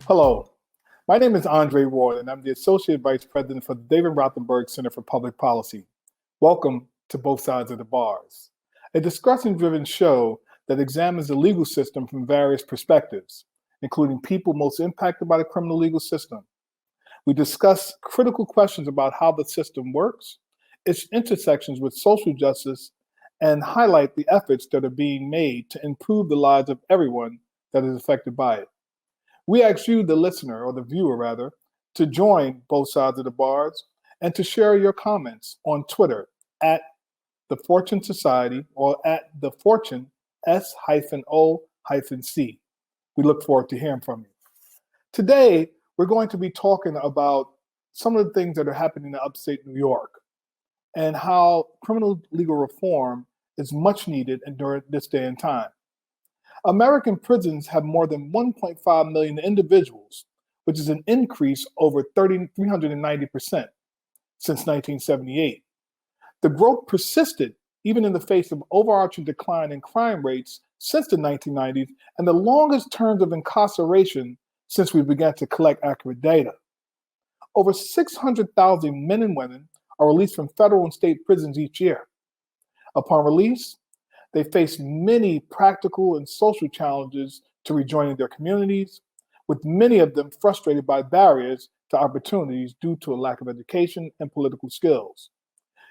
Hello, my name is Andre Ward, and I'm the Associate Vice President for the David Rothenberg Center for Public Policy. Welcome to Both Sides of the Bars, a discussion-driven show that examines the legal system from various perspectives, including people most impacted by the criminal legal system. We discuss critical questions about how the system works, its intersections with social justice, and highlight the efforts that are being made to improve the lives of everyone that is affected by it. We ask you, the listener, or the viewer rather, to join Both Sides of the Bars and to share your comments on Twitter at The Fortune Society or at The Fortune S-O-C. We look forward to hearing from you. Today, we're going to be talking about some of the things that are happening in upstate New York and how criminal legal reform is much needed during this day and time. American prisons have more than 1.5 million individuals, which is an increase over 390% since 1978. The growth persisted even in the face of overarching decline in crime rates since the 1990s and the longest terms of incarceration since we began to collect accurate data. Over 600,000 men and women are released from federal and state prisons each year. Upon release, they face many practical and social challenges to rejoining their communities, with many of them frustrated by barriers to opportunities due to a lack of education and political skills.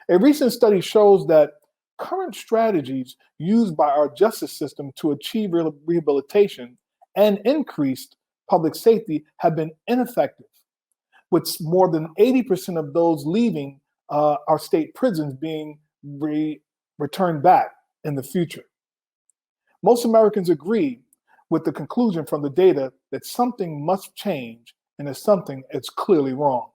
A recent study shows that current strategies used by our justice system to achieve rehabilitation and increased public safety have been ineffective, with more than 80% of those leaving our state prisons being returned back in the future. Most Americans agree with the conclusion from the data that something must change and that something is clearly wrong.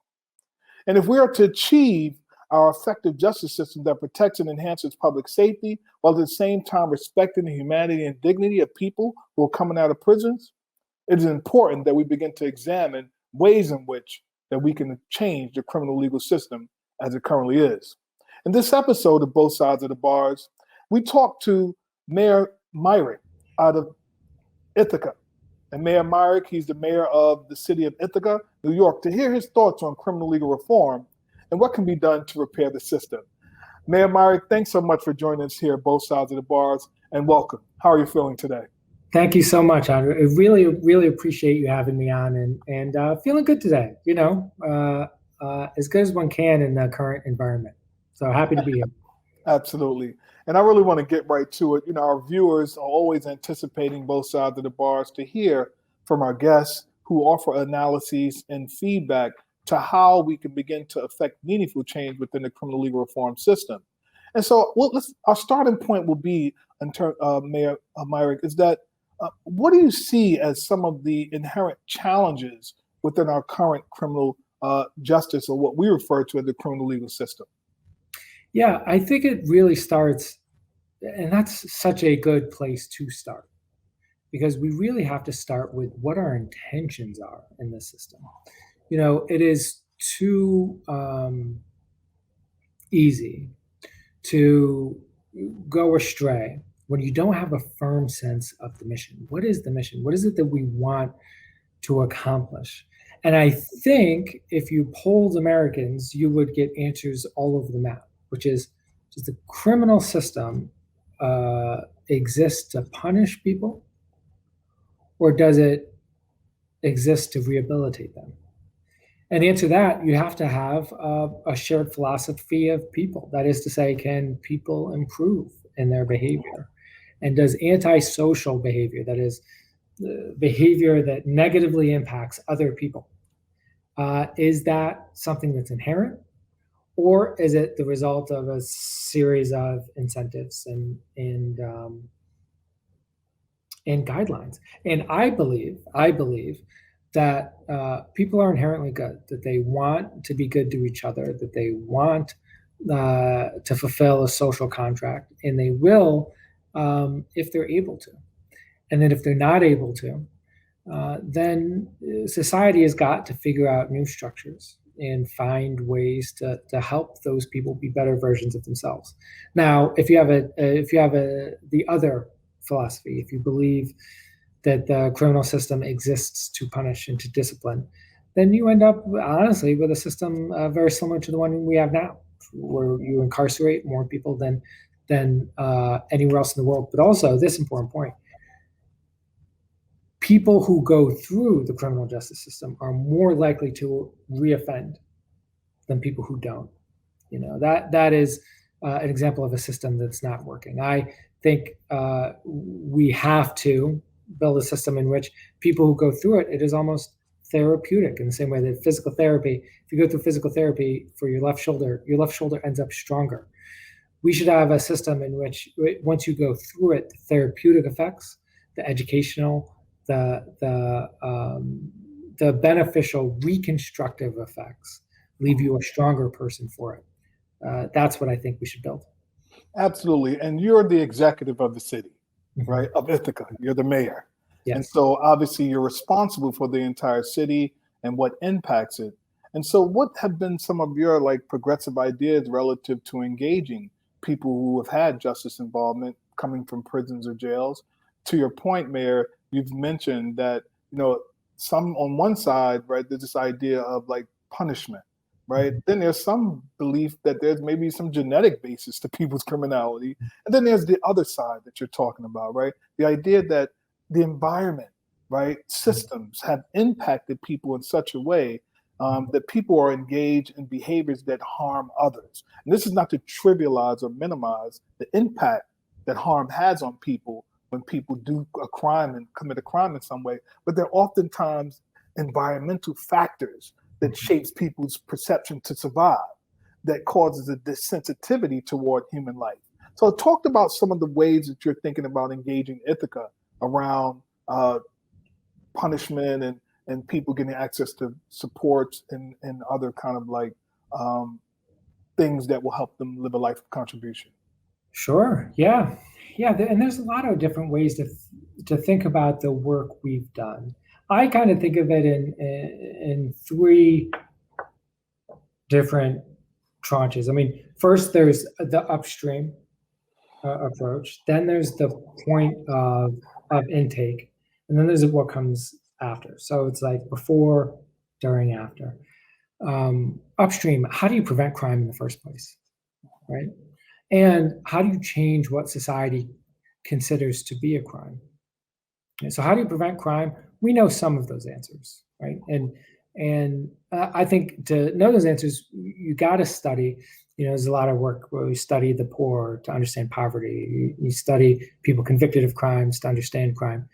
And if we are to achieve our effective justice system that protects and enhances public safety while at the same time respecting the humanity and dignity of people who are coming out of prisons, it is important that we begin to examine ways in which that we can change the criminal legal system as it currently is. In this episode of Both Sides of the Bars, we talked to Mayor Myrick out of Ithaca. And Mayor Myrick, he's the mayor of the city of Ithaca, New York, to hear his thoughts on criminal legal reform and what can be done to repair the system. Mayor Myrick, thanks so much for joining us here at Both Sides of the Bars, and welcome. How are you feeling today? Thank you so much, Andre. I really, really appreciate you having me on and feeling good today, as good as one can in the current environment. So happy to be here. Absolutely. And I really want to get right to it. Our viewers are always anticipating Both Sides of the Bars to hear from our guests who offer analyses and feedback to how we can begin to affect meaningful change within the criminal legal reform system. And so our starting point will be, Mayor Myrick, is that what do you see as some of the inherent challenges within our current criminal justice, or what we refer to as the criminal legal system? Yeah, I think it really starts, and that's such a good place to start, because we really have to start with what our intentions are in this system. It is too easy to go astray when you don't have a firm sense of the mission. What is the mission? What is it that we want to accomplish? And I think if you polled Americans, you would get answers all over the map, which is, does the criminal system exist to punish people, or does it exist to rehabilitate them? And to answer that, you have to have a shared philosophy of people. That is to say, can people improve in their behavior? And does antisocial behavior, that is, behavior that negatively impacts other people, is that something that's inherent? Or is it the result of a series of incentives and guidelines? And I believe that people are inherently good, that they want to be good to each other, that they want to fulfill a social contract, and they will if they're able to. And then if they're not able to, then society has got to figure out new structures and find ways to help those people be better versions of themselves. Now, if you have the other philosophy, if you believe that the criminal system exists to punish and to discipline, then you end up, honestly, with a system very similar to the one we have now, where you incarcerate more people than anywhere else in the world. But also, this important point: people who go through the criminal justice system are more likely to reoffend than people who don't. That is an example of a system that's not working. I think we have to build a system in which people who go through it is almost therapeutic, in the same way that physical therapy, if you go through physical therapy for your left shoulder ends up stronger. We should have a system in which, once you go through it, the therapeutic effects, the educational, the beneficial reconstructive effects leave you a stronger person for it. That's what I think we should build. Absolutely. And you're the executive of the city, right? Of Ithaca. You're the mayor. Yes. And so obviously you're responsible for the entire city and what impacts it. And so what have been some of your progressive ideas relative to engaging people who have had justice involvement coming from prisons or jails? To your point, Mayor, you've mentioned that, some on one side, right, there's this idea of punishment, right? Then there's some belief that there's maybe some genetic basis to people's criminality. And then there's the other side that you're talking about, right? The idea that the environment, right, systems have impacted people in such a way that people are engaged in behaviors that harm others. And this is not to trivialize or minimize the impact that harm has on people when people do a crime and commit a crime in some way, but there are oftentimes environmental factors that shapes people's perception to survive, that causes a desensitivity toward human life. So I talked about some of the ways that you're thinking about engaging Ithaca around punishment and people getting access to supports and other kind of things that will help them live a life of contribution. Sure. Yeah. And there's a lot of different ways to think about the work we've done. I kind of think of it in three different tranches. I mean, first there's the upstream approach. Then there's the point of intake, and then there's what comes after. So it's like before, during, after. Upstream, how do you prevent crime in the first place, right? And how do you change what society considers to be a crime? And so how do you prevent crime? We know some of those answers, right? And I think to know those answers, you got to study. There's a lot of work where we study the poor to understand poverty. You study people convicted of crimes to understand crime.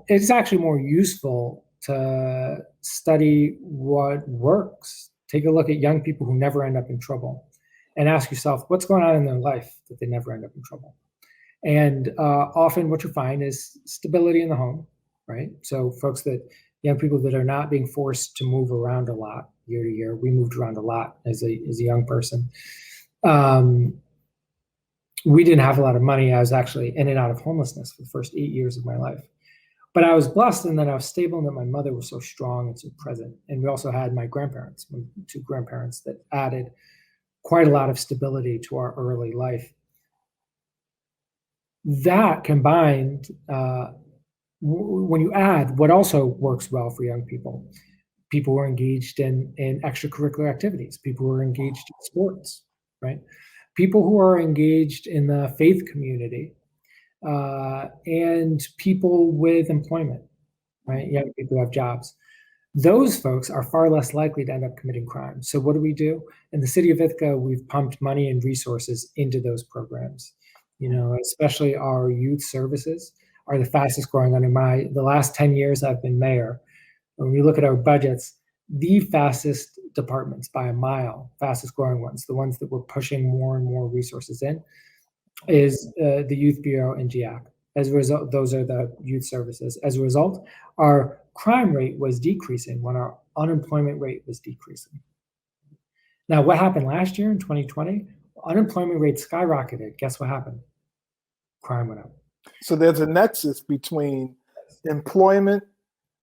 It's actually more useful to study what works. Take a look at young people who never end up in trouble and ask yourself, what's going on in their life that they never end up in trouble? And often what you find is stability in the home, right? So young people that are not being forced to move around a lot year to year. We moved around a lot as a young person. We didn't have a lot of money. I was actually in and out of homelessness for the first 8 years of my life. But I was blessed in that I was stable and that my mother was so strong and so present. And we also had my grandparents, my two grandparents, that added quite a lot of stability to our early life. That combined, when you add what also works well for young people who are engaged in extracurricular activities, people who are engaged in sports, right? People who are engaged in the faith community, and people with employment, right? Young people who have jobs. Those folks are far less likely to end up committing crime. So what do? In the city of Ithaca, we've pumped money and resources into those programs. Especially our youth services are the fastest growing under the last 10 years I've been mayor. When we look at our budgets, the fastest departments by a mile, fastest growing ones, the ones that we're pushing more and more resources in, is the Youth Bureau and GIAC. As a result, those are the youth services. As a result, our crime rate was decreasing when our unemployment rate was decreasing. Now, what happened last year in 2020? Unemployment rate skyrocketed. Guess what happened? Crime went up. So there's a nexus between employment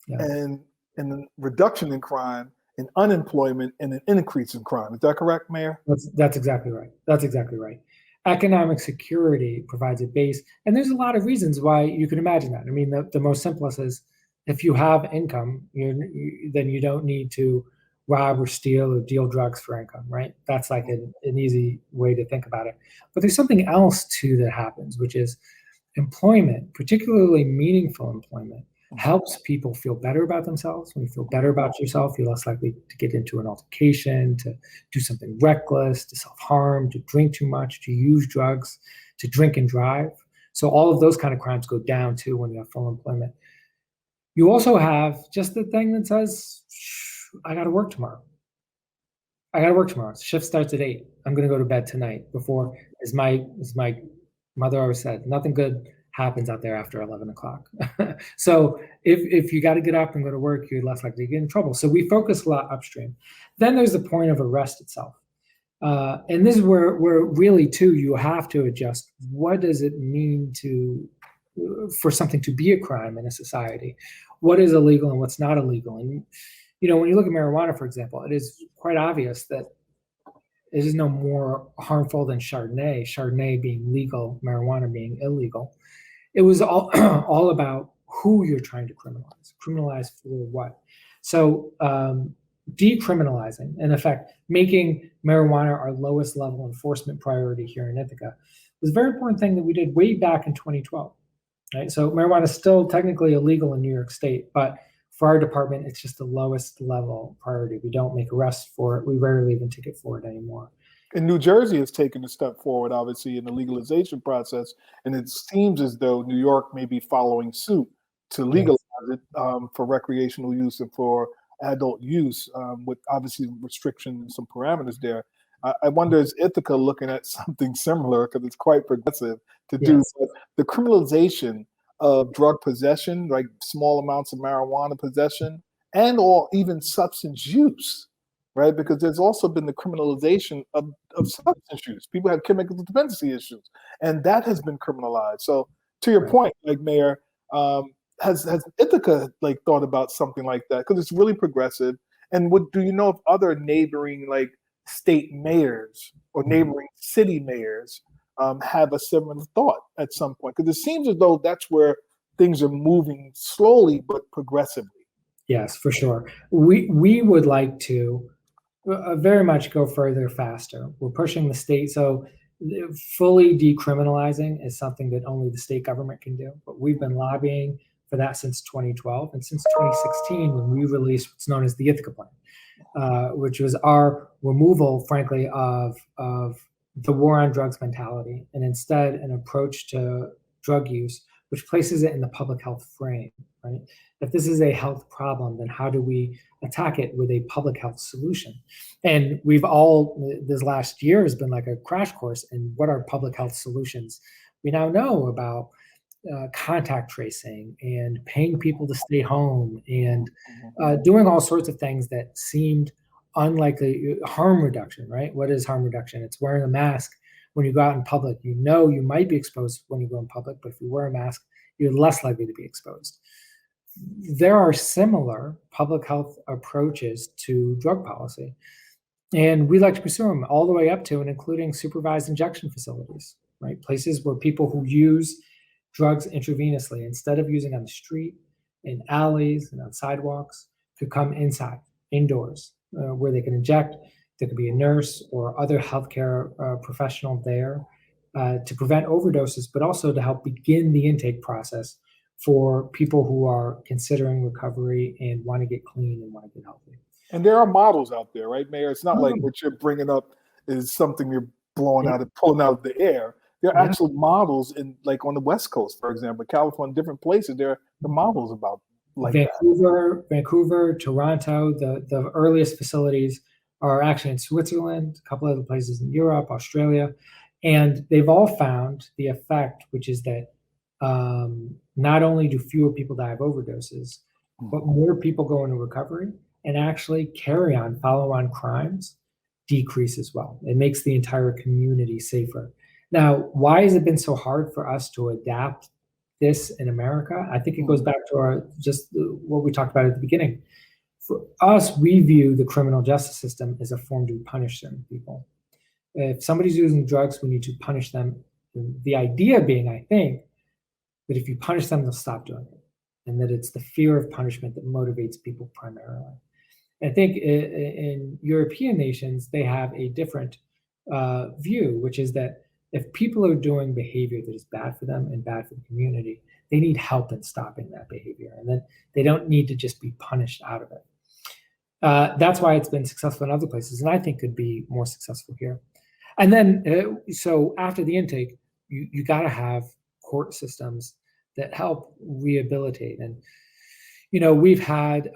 and the reduction in crime and unemployment and an increase in crime. Is that correct, Mayor? That's exactly right. Economic security provides a base, and there's a lot of reasons why you can imagine that. I mean, the most simplest is if you have income, then you don't need to rob or steal or deal drugs for income, right? That's like an easy way to think about it. But there's something else too that happens, which is employment, particularly meaningful employment, helps people feel better about themselves. When you feel better about yourself, you're less likely to get into an altercation, to do something reckless, to self-harm, to drink too much, to use drugs, to drink and drive. So all of those kind of crimes go down too when you have full employment. You also have just the thing that says, I got to work tomorrow. I got to work tomorrow. Shift starts at 8. I'm going to go to bed tonight before, as my mother always said, nothing good happens out there after 11 o'clock. So if you got to get up and go to work, you're less likely to get in trouble. So we focus a lot upstream. Then there's the point of arrest itself. And this is where really too, you have to adjust. What does it mean for something to be a crime in a society? What is illegal and what's not illegal? And, when you look at marijuana, for example, it is quite obvious that it is no more harmful than Chardonnay being legal, marijuana being illegal. It was all about who you're trying to criminalize for what. So decriminalizing, in effect, making marijuana our lowest level enforcement priority here in Ithaca was a very important thing that we did way back in 2012. Right? So marijuana is still technically illegal in New York State, but for our department, it's just the lowest level priority. We don't make arrests for it. We rarely even ticket for it anymore. And New Jersey has taken a step forward, obviously, in the legalization process. And it seems as though New York may be following suit to legalize it for recreational use and for adult use, with obviously restrictions and some parameters there. I wonder, is Ithaca looking at something similar, because it's quite progressive to do the criminalization of drug possession, like small amounts of marijuana possession, and or even substance use, right? Because there's also been the criminalization of substance use. People have chemical dependency issues, and that has been criminalized. So to your point, like Mayor, has Ithaca thought about something like that? Because it's really progressive. And do you know of other neighboring state mayors or neighboring city mayors have a similar thought at some point? Because it seems as though that's where things are moving slowly but progressively. Yes, for sure. We would like to very much go further, faster. We're pushing the state. So fully decriminalizing is something that only the state government can do. But we've been lobbying for that since 2012 and since 2016 when we released what's known as the Ithaca Plan, which was our removal, frankly, of the war on drugs mentality, and instead an approach to drug use which places it in the public health frame, right? If this is a health problem, then how do we attack it with a public health solution? And this last year has been like a crash course in what are public health solutions. We now know about contact tracing and paying people to stay home and doing all sorts of things that seemed unlikely. Harm reduction, right? What is harm reduction? It's wearing a mask when you go out in public. You might be exposed when you go in public, but if you wear a mask, you're less likely to be exposed. There are similar public health approaches to drug policy, and we like to pursue them all the way up to and including supervised injection facilities, right? Places where people who use drugs intravenously, instead of using on the street, in alleys and on sidewalks, could come indoors, where they can inject. There could be a nurse or other healthcare professional there to prevent overdoses, but also to help begin the intake process for people who are considering recovery and want to get clean and want to get healthy. And there are models out there, right, Mayor? It's not like what you're bringing up is something you're blowing out and pulling out of the air. There are actual models in, on the West Coast, for example, California, different places. There are the models about Vancouver, Toronto. The earliest facilities are actually in Switzerland, a couple other places in Europe, Australia, and they've all found the effect, which is that not only do fewer people die of overdoses, but more people go into recovery, and actually carry on follow-on crimes decrease as well. It makes the entire community safer. Now, why has it been so hard for us to adapt this in America? I think it goes back to what we talked about at the beginning. For us, we view the criminal justice system as a form to punish certain people. If somebody's using drugs, we need to punish them. The idea being, I think, that if you punish them, they'll stop doing it, and that it's the fear of punishment that motivates people primarily. I think in European nations, they have a different view, which is that if people are doing behavior that is bad for them and bad for the community, they need help in stopping that behavior. And then they don't need to just be punished out of it. That's why it's been successful in other places, and I think could be more successful here. And then, so after the intake, you got to have court systems that help rehabilitate. And we've had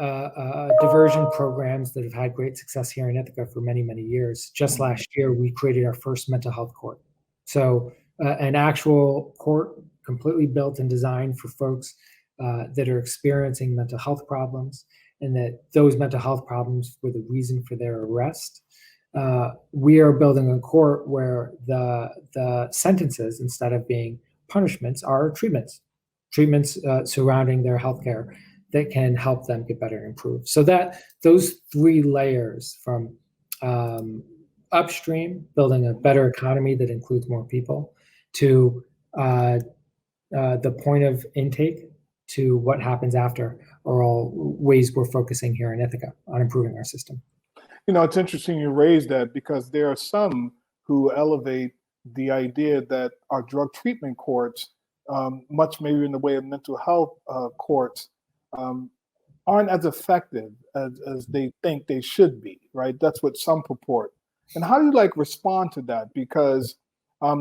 diversion programs that have had great success here in Ithaca for many, many years. Just last year, we created our first mental health court. So an actual court completely built and designed for folks that are experiencing mental health problems, and that those mental health problems were the reason for their arrest. We are building a court where the sentences, instead of being punishments, are treatments surrounding their healthcare that can help them get better and improve. So that those three layers, from upstream, building a better economy that includes more people, to the point of intake, to what happens after, are all ways we're focusing here in Ithaca on improving our system. It's interesting you raised that, because there are some who elevate the idea that our drug treatment courts, much maybe in the way of mental health courts, aren't as effective as they think they should be, right? That's what some purport. And how do you respond to that? Because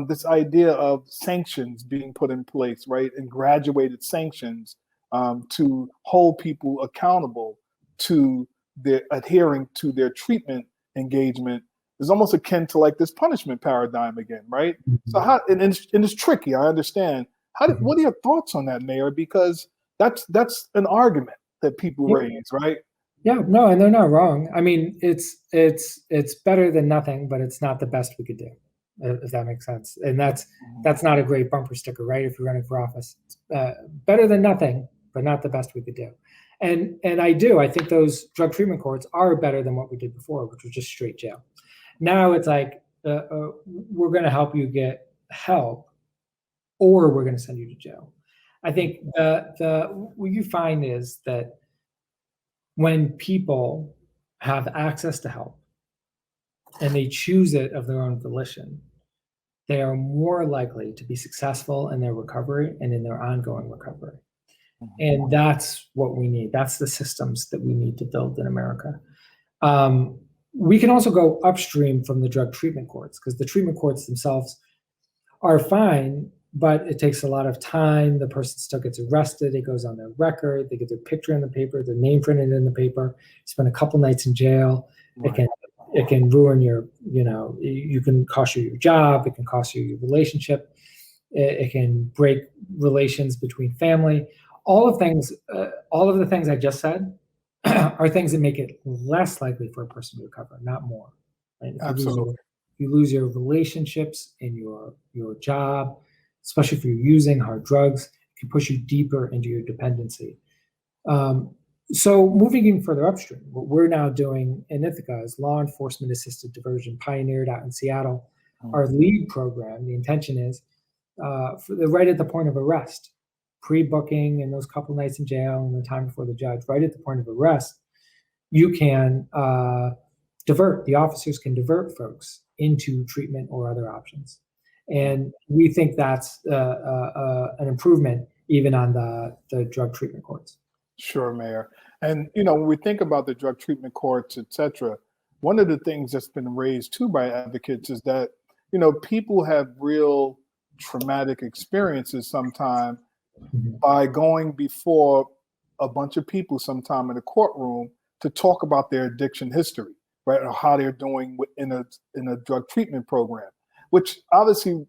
this idea of sanctions being put in place, right, and graduated sanctions to hold people accountable to their adhering to their treatment engagement is almost akin to this punishment paradigm again, right? Mm-hmm. So how, and it's tricky, I understand. What are your thoughts on that, Mayor? Because that's an argument that people raise, right? Yeah, no, and they're not wrong. I mean, it's better than nothing, but it's not the best we could do, if that makes sense. And that's not a great bumper sticker, right? If you're running for office, better than nothing, but not the best we could do. And I think those drug treatment courts are better than what we did before, which was just straight jail. Now it's we're going to help you get help, or we're going to send you to jail. I think what you find is that when people have access to help and they choose it of their own volition, they are more likely to be successful in their recovery and in their ongoing recovery. And that's what we need. That's the systems that we need to build in America. We can also go upstream from the drug treatment courts, because the treatment courts themselves are fine, but it takes a lot of time. The person still gets arrested. It goes on their record. They get their picture in the paper, their name printed in the paper, spend a couple nights in jail. Right. It can ruin you can cost you your job. It can cost you your relationship. It can break relations between family. All of the things I just said are things that make it less likely for a person to recover, not more. Right? Absolutely. You lose your relationships and your job, especially if you're using hard drugs, it can push you deeper into your dependency. So moving even further upstream, what we're now doing in Ithaca is law enforcement assisted diversion, pioneered out in Seattle. Our LEAD program, the intention is right at the point of arrest, pre-booking and those couple nights in jail and the time before the judge, right at the point of arrest, you can the officers can divert folks into treatment or other options. And we think that's an improvement even on the drug treatment courts. Sure, Mayor. And, when we think about the drug treatment courts, et cetera, one of the things that's been raised too by advocates is that, people have real traumatic experiences sometimes by going before a bunch of people sometime in a courtroom to talk about their addiction history, right? Or how they're doing in a drug treatment program, which obviously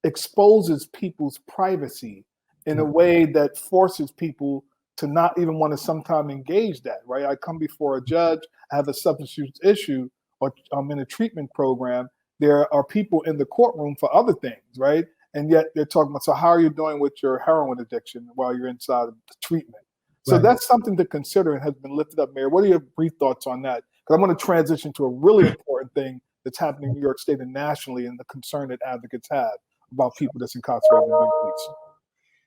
exposes people's privacy in a way that forces people to not even want to sometimes engage that, right? I come before a judge, I have a substance use issue, or I'm in a treatment program. There are people in the courtroom for other things, right? And yet they're talking about, so how are you doing with your heroin addiction while you're inside of the treatment? So that's something to consider and has been lifted up, Mayor. What are your brief thoughts on that? Because I want to transition to a really important thing that's happening in New York State and nationally, and the concern that advocates have about people that's incarcerated in big police?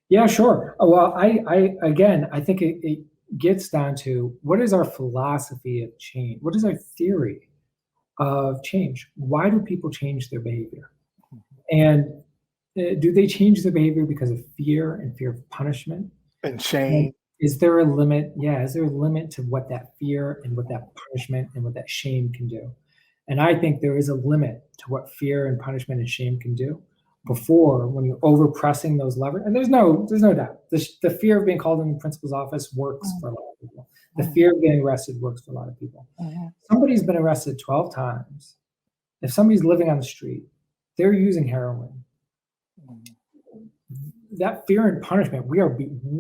Yeah, sure. Well, I think it gets down to what is our philosophy of change? What is our theory of change? Why do people change their behavior? And do they change their behavior because of fear and fear of punishment? And shame. Is there a limit? Yeah, is there a limit to what that fear and what that punishment and what that shame can do? And I think there is a limit to what fear and punishment and shame can do before, when you're over pressing those levers. And there's no doubt. The fear of being called in the principal's office works for a lot of people. The fear of getting arrested works for a lot of people. Somebody's been arrested 12 times. If somebody's living on the street, they're using heroin. That fear and punishment, we are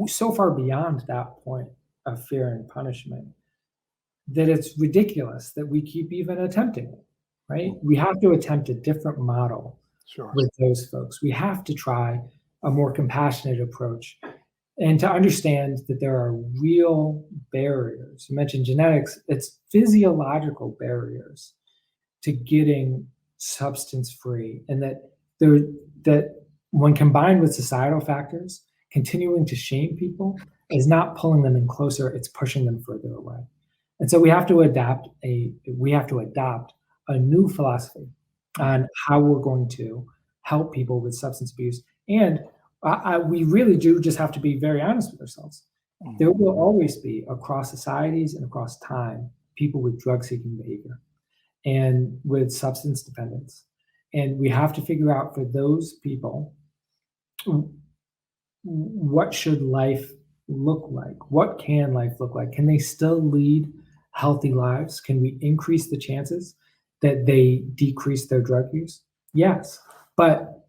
so far beyond that point of fear and punishment that it's ridiculous that we keep even attempting it, right? We have to attempt a different model with those folks. We have to try a more compassionate approach and to understand that there are real barriers. You mentioned genetics, it's physiological barriers to getting substance free, and that when combined with societal factors, continuing to shame people is not pulling them in closer, it's pushing them further away. And so we have to adopt a new philosophy on how we're going to help people with substance abuse. And we really do just have to be very honest with ourselves. There will always be, across societies and across time, people with drug-seeking behavior and with substance dependence. And we have to figure out for those people, what should life look like? What can life look like? Can they still lead healthy lives? Can we increase the chances that they decrease their drug use? Yes, but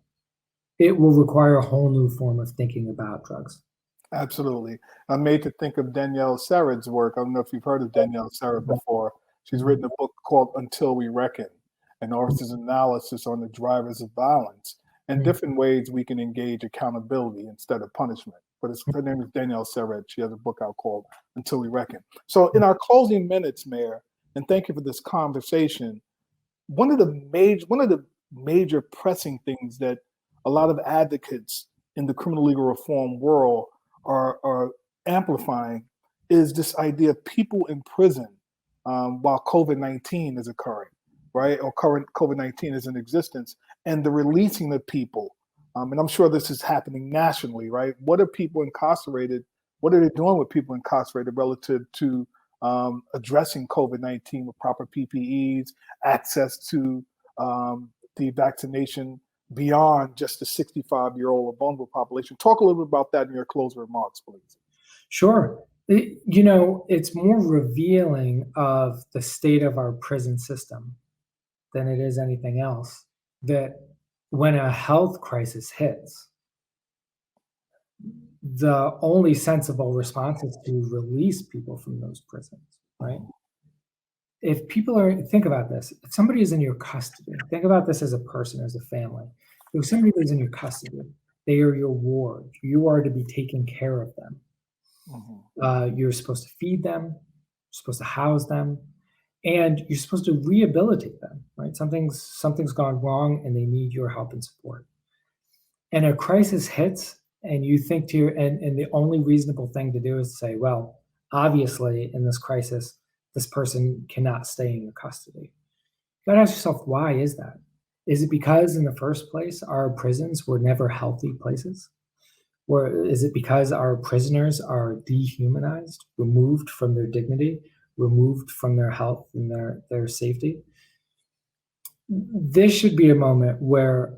it will require a whole new form of thinking about drugs. Absolutely. I'm made to think of Danielle Sered's work. I don't know if you've heard of Danielle Sered before. She's written a book called Until We Reckon, and offers analysis on the drivers of violence and different ways we can engage accountability instead of punishment. But her name is Danielle Sered. She has a book out called Until We Reckon. So in our closing minutes, Mayor, and thank you for this conversation, one of the major pressing things that a lot of advocates in the criminal legal reform world are amplifying is this idea of people in prison while COVID-19 is occurring, right? Or current COVID-19 is in existence, and the releasing of people. And I'm sure this is happening nationally, right? What are people incarcerated? What are they doing with people incarcerated relative to addressing COVID-19 with proper PPEs, access to the vaccination beyond just the 65-year-old or vulnerable population? Talk a little bit about that in your closing remarks, please. Sure. It's more revealing of the state of our prison system than it is anything else, that when a health crisis hits, the only sensible response is to release people from those prisons, right? If think about this, if somebody is in your custody, think about this as a person, as a family. If somebody is in your custody, they are your ward. You are to be taking care of them. You're supposed to feed them, you're supposed to house them, and you're supposed to rehabilitate them, right? Something's gone wrong and they need your help and support. And a crisis hits and you think and the only reasonable thing to do is to say, well, obviously in this crisis, this person cannot stay in your custody. You gotta ask yourself, why is that? Is it because in the first place, our prisons were never healthy places? Or is it because our prisoners are dehumanized, removed from their dignity, removed from their health and their safety? This should be a moment where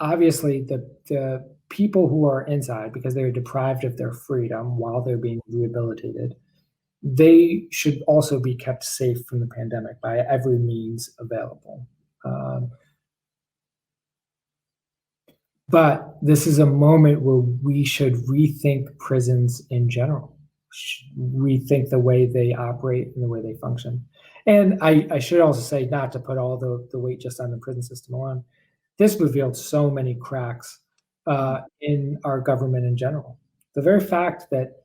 obviously the people who are inside, because they're deprived of their freedom while they're being rehabilitated, they should also be kept safe from the pandemic by every means available. But this is a moment where we should rethink prisons in general, rethink the way they operate and the way they function. And I should also say, not to put all the weight just on the prison system alone, this revealed so many cracks in our government in general. The very fact that,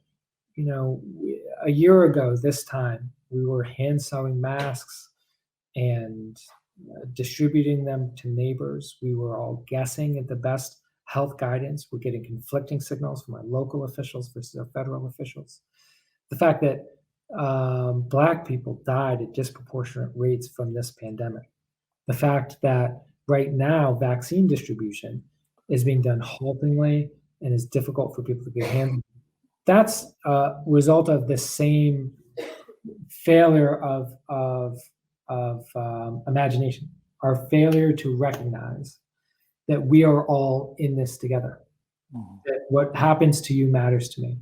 a year ago this time, we were hand sewing masks and distributing them to neighbors. We were all guessing at the best health guidance. We're getting conflicting signals from our local officials versus our federal officials. The fact that Black people died at disproportionate rates from this pandemic. The fact that right now vaccine distribution is being done haltingly and is difficult for people to get hands. That's a result of the same failure of imagination, our failure to recognize that we are all in this together. That what happens to you matters to me.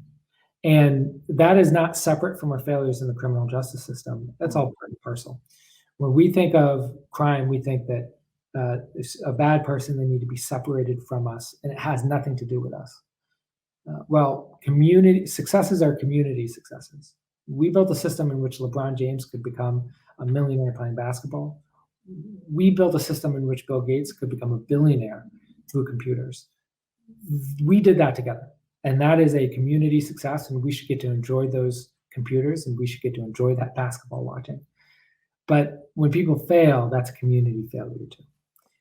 And that is not separate from our failures in the criminal justice system. That's all part and parcel. When we think of crime, we think that it's a bad person, they need to be separated from us, and it has nothing to do with us. Well, community successes are community successes. We built a system in which LeBron James could become a millionaire playing basketball. We built a system in which Bill Gates could become a billionaire through computers. We did that together. And that is a community success, and we should get to enjoy those computers, and we should get to enjoy that basketball watching. But when people fail, that's a community failure too.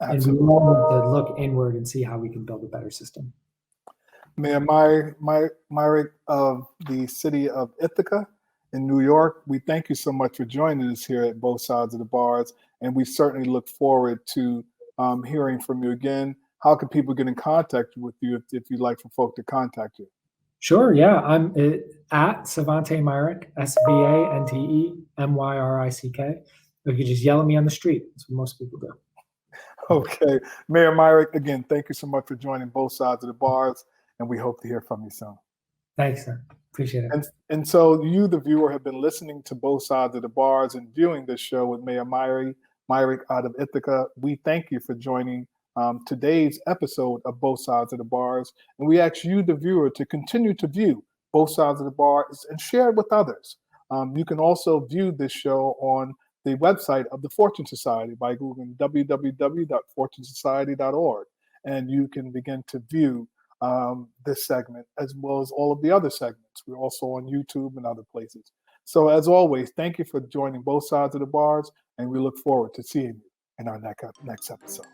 Absolutely. And we all need to look inward and see how we can build a better system. Mayor Myrick of the city of Ithaca in New York, we thank you so much for joining us here at Both Sides of the Bars, and we certainly look forward to hearing from you again. How can people get in contact with you if you'd like for folk to contact you? Sure, yeah. I'm at Savante Myrick, SVANTE MYRICK. Or you can just yell at me on the street. That's what most people do. Okay. Mayor Myrick, again, thank you so much for joining Both Sides of the Bars, and we hope to hear from you soon. Thanks, sir. Appreciate it. And so you, the viewer, have been listening to Both Sides of the Bars and viewing this show with Mayor Myrick out of Ithaca. We thank you for joining today's episode of Both Sides of the Bars. And we ask you, the viewer, to continue to view Both Sides of the Bars and share it with others. You can also view this show on the website of the Fortune Society by Googling www.fortunesociety.org. And you can begin to view this segment as well as all of the other segments. We're also on YouTube and other places. So as always, thank you for joining Both Sides of the Bars, and we look forward to seeing you in our next episode.